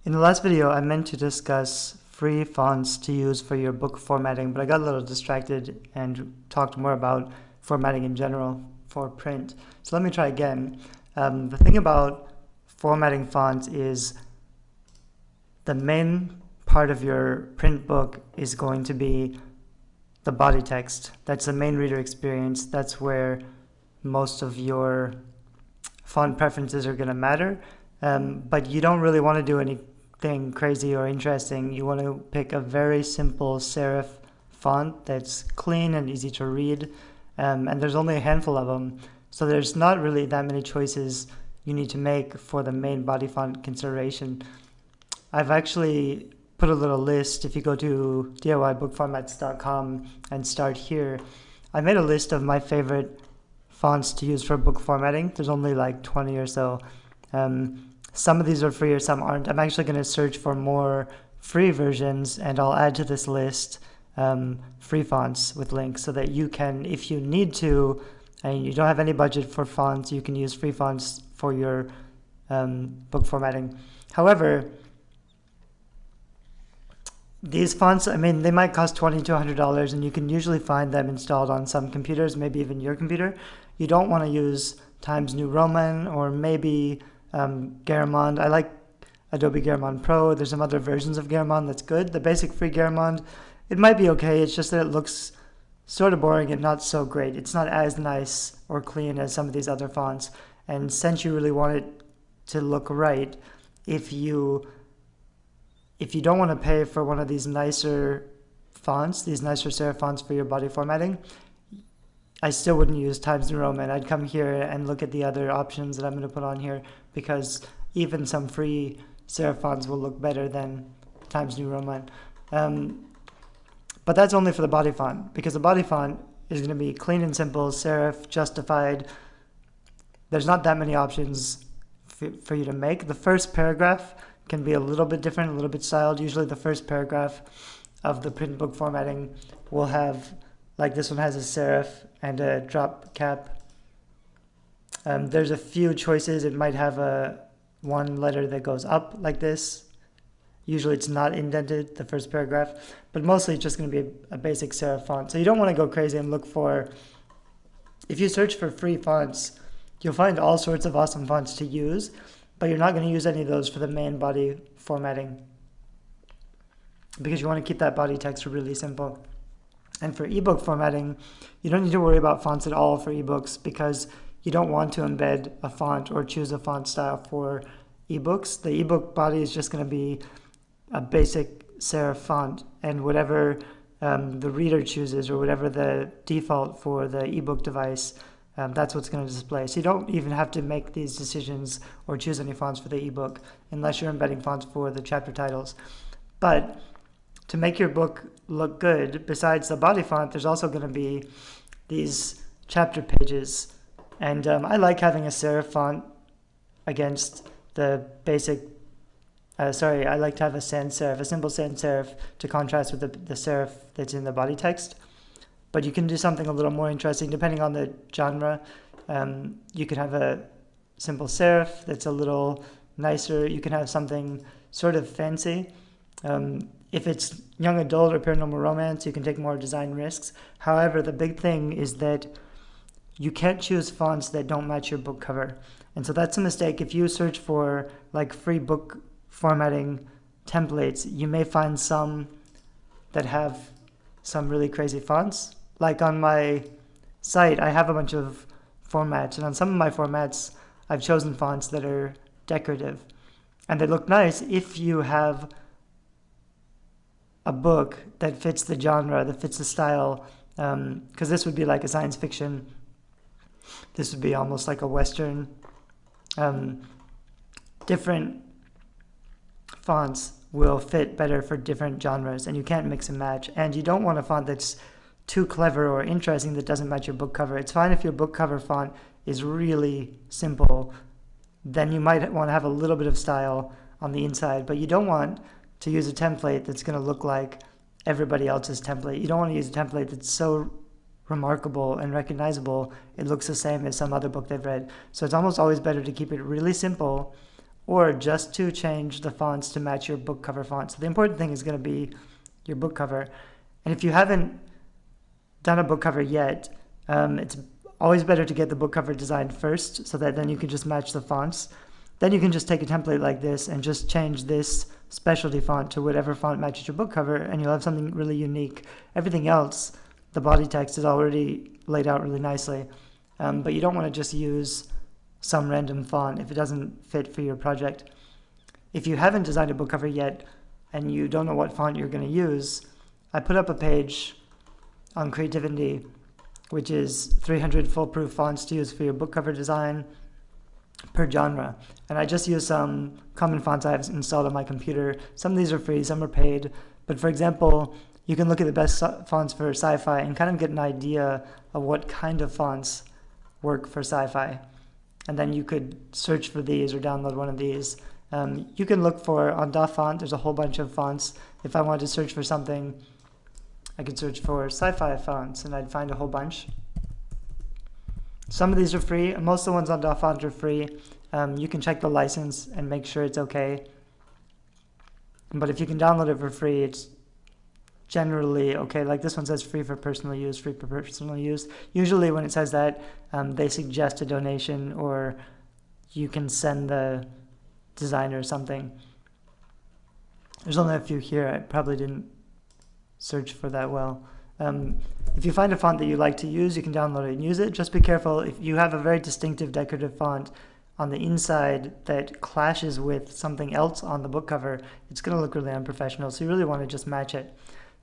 In the last video, I meant to discuss free fonts to use for your book formatting, but I got a little distracted and talked more about formatting in general for print. So let me try again. The thing about formatting fonts is the main part of your print book is going to be the body text. That's the main reader experience. That's where most of your font preferences are going to matter. But you don't really want to do anything crazy or interesting. You want to pick a very simple serif font that's clean and easy to read, and there's only a handful of them, so there's not really that many choices you need to make for the main body font consideration. I've actually put a little list. If you go to DIYbookformats.com and start here, I made a list of my favorite fonts to use for book formatting. There's only like 20 or so. Some of these are free or some aren't. I'm actually going to search for more free versions, and I'll add to this list free fonts with links so that you can, if you need to, and you don't have any budget for fonts, you can use free fonts for your book formatting. However, these fonts, I mean, they might cost $20 to $100, and you can usually find them installed on some computers, maybe even your computer. You don't want to use Times New Roman or maybe Garamond. I like Adobe Garamond Pro. There's some other versions of Garamond that's good. The basic free Garamond, it might be okay. It's just that it looks sort of boring and not so great. It's not as nice or clean as some of these other fonts. And since you really want it to look right, if you don't want to pay for one of these nicer fonts, these nicer serif fonts for your body formatting, I still wouldn't use Times New Roman. I'd come here and look at the other options that I'm going to put on here, because even some free serif fonts will look better than Times New Roman. But that's only for the body font, because the body font is going to be clean and simple, serif, justified. There's not that many options for you to make. The first paragraph can be a little bit different, a little bit styled. Usually the first paragraph of the print book formatting will have, like this one has a serif and a drop cap. There's a few choices. It might have one letter that goes up like this. Usually it's not indented, the first paragraph, but mostly it's just going to be a basic serif font. So you don't want to go crazy and look for, if you search for free fonts, you'll find all sorts of awesome fonts to use, but you're not going to use any of those for the main body formatting, because you want to keep that body text really simple. And for ebook formatting, you don't need to worry about fonts at all for ebooks, because you don't want to embed a font or choose a font style for ebooks. The ebook body is just going to be a basic serif font, and whatever the reader chooses, or whatever the default for the ebook device, that's what's going to display. So you don't even have to make these decisions or choose any fonts for the ebook unless you're embedding fonts for the chapter titles. But to make your book look good, besides the body font, there's also going to be these chapter pages. And I like having a serif font against the basic, I like to have a sans serif, a simple sans serif to contrast with the serif that's in the body text. But you can do something a little more interesting depending on the genre. You can have a simple serif that's a little nicer. You can have something sort of fancy. If it's young adult or paranormal romance, you can take more design risks. However, the big thing is that you can't choose fonts that don't match your book cover. And so that's a mistake. If you search for like free book formatting templates, you may find some that have some really crazy fonts. Like on my site, I have a bunch of formats, and on some of my formats, I've chosen fonts that are decorative. And they look nice if you have a book that fits the genre, that fits the style, because this would be like a science fiction. This would be almost like a Western. Different fonts will fit better for different genres, and you can't mix and match. And you don't want a font that's too clever or interesting that doesn't match your book cover. It's fine if your book cover font is really simple, then you might want to have a little bit of style on the inside, but you don't want to use a template that's going to look like everybody else's template. You don't want to use a template that's so remarkable and recognizable it looks the same as some other book they've read. So it's almost always better to keep it really simple, or just to change the fonts to match your book cover font. So the important thing is going to be your book cover. And if you haven't done a book cover yet, it's always better to get the book cover designed first, so that then you can just match the fonts. Then you can just take a template like this and just change this specialty font to whatever font matches your book cover, and you'll have something really unique. Everything else, the body text, is already laid out really nicely, but you don't want to just use some random font if it doesn't fit for your project. If you haven't designed a book cover yet and you don't know what font you're going to use, I put up a page on Creativity, which is 300 foolproof fonts to use for your book cover design per genre. And I just use some common fonts I have installed on my computer. Some of these are free, some are paid. But for example, you can look at the best fonts for sci-fi and kind of get an idea of what kind of fonts work for sci-fi. And then you could search for these or download one of these. You can look for, on DaFont, there's a whole bunch of fonts. If I wanted to search for something, I could search for sci-fi fonts and I'd find a whole bunch. Some of these are free, and most of the ones on DaFont are free. You can check the license and make sure it's okay. But if you can download it for free, it's generally okay. Like this one says free for personal use, free for personal use. Usually when it says that, they suggest a donation, or you can send the designer something. There's only a few here. I probably didn't search for that well. If you find a font that you like to use, you can download it and use it. Just be careful. If you have a very distinctive decorative font on the inside that clashes with something else on the book cover, it's going to look really unprofessional. So you really want to just match it.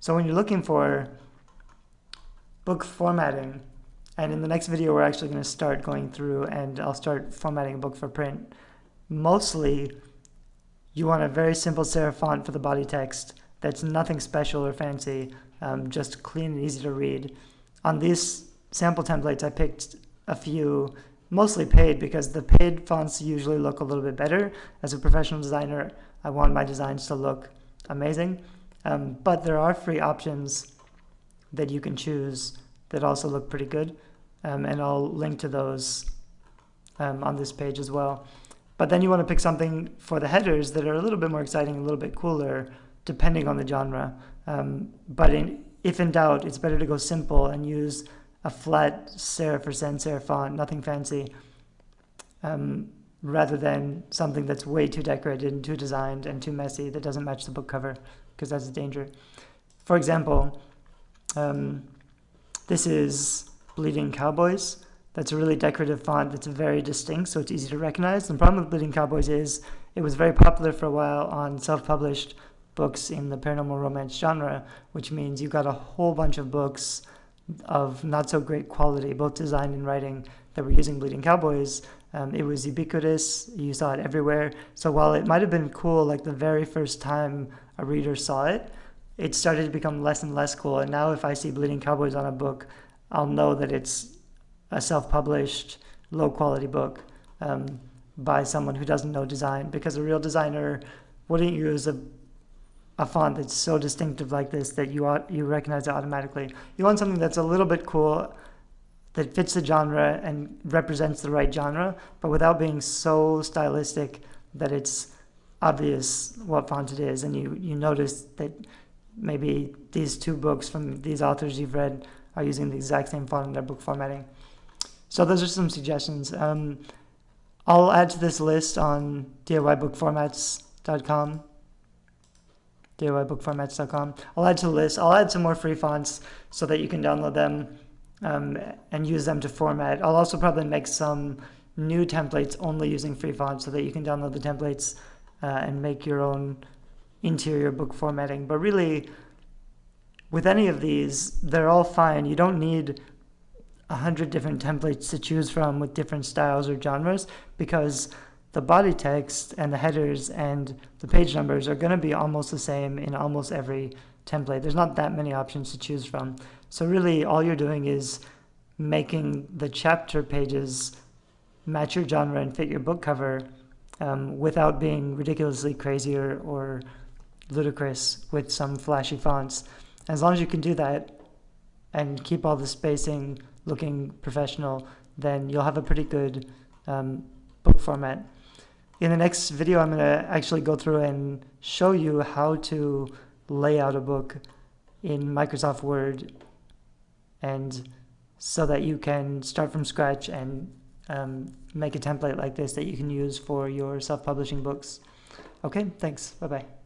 So when you're looking for book formatting, and in the next video we're actually going to start going through and I'll start formatting a book for print. Mostly you want a very simple serif font for the body text that's nothing special or fancy, just clean and easy to read. On these sample templates I picked a few, mostly paid, because the paid fonts usually look a little bit better. As a professional designer, I want my designs to look amazing. But there are free options that you can choose that also look pretty good, and I'll link to those on this page as well. But then you want to pick something for the headers that are a little bit more exciting, a little bit cooler, depending on the genre. But if in doubt, it's better to go simple and use a flat serif or sans serif font, nothing fancy, rather than something that's way too decorated and too designed and too messy that doesn't match the book cover, because that's a danger. For example, this is Bleeding Cowboys. That's a really decorative font that's very distinct, so it's easy to recognize. The problem with Bleeding Cowboys is it was very popular for a while on self-published books in the paranormal romance genre, which means you got a whole bunch of books of not so great quality, both design and writing, that were using Bleeding Cowboys. It was ubiquitous, you saw it everywhere. So while it might have been cool like the very first time a reader saw it, it started to become less and less cool. And now if I see Bleeding Cowboys on a book, I'll know that it's a self-published, low-quality book by someone who doesn't know design, because a real designer wouldn't use a font that's so distinctive like this that you recognize it automatically. You want something that's a little bit cool, that fits the genre and represents the right genre, but without being so stylistic that it's obvious what font it is, and you notice that maybe these two books from these authors you've read are using the exact same font in their book formatting. So those are some suggestions. I'll add to this list on DIYbookformats.com. DIYbookformats.com. I'll add to the list. I'll add some more free fonts so that you can download them and use them to format. I'll also probably make some new templates only using free fonts so that you can download the templates and make your own interior book formatting. But really, with any of these, they're all fine. You don't need 100 different templates to choose from with different styles or genres, because the body text and the headers and the page numbers are going to be almost the same in almost every template. There's not that many options to choose from. So really all you're doing is making the chapter pages match your genre and fit your book cover without being ridiculously crazy or ludicrous with some flashy fonts. As long as you can do that and keep all the spacing looking professional, then you'll have a pretty good book format. In the next video, I'm going to actually go through and show you how to lay out a book in Microsoft Word, and so that you can start from scratch and make a template like this that you can use for your self-publishing books. Okay, thanks. Bye-bye.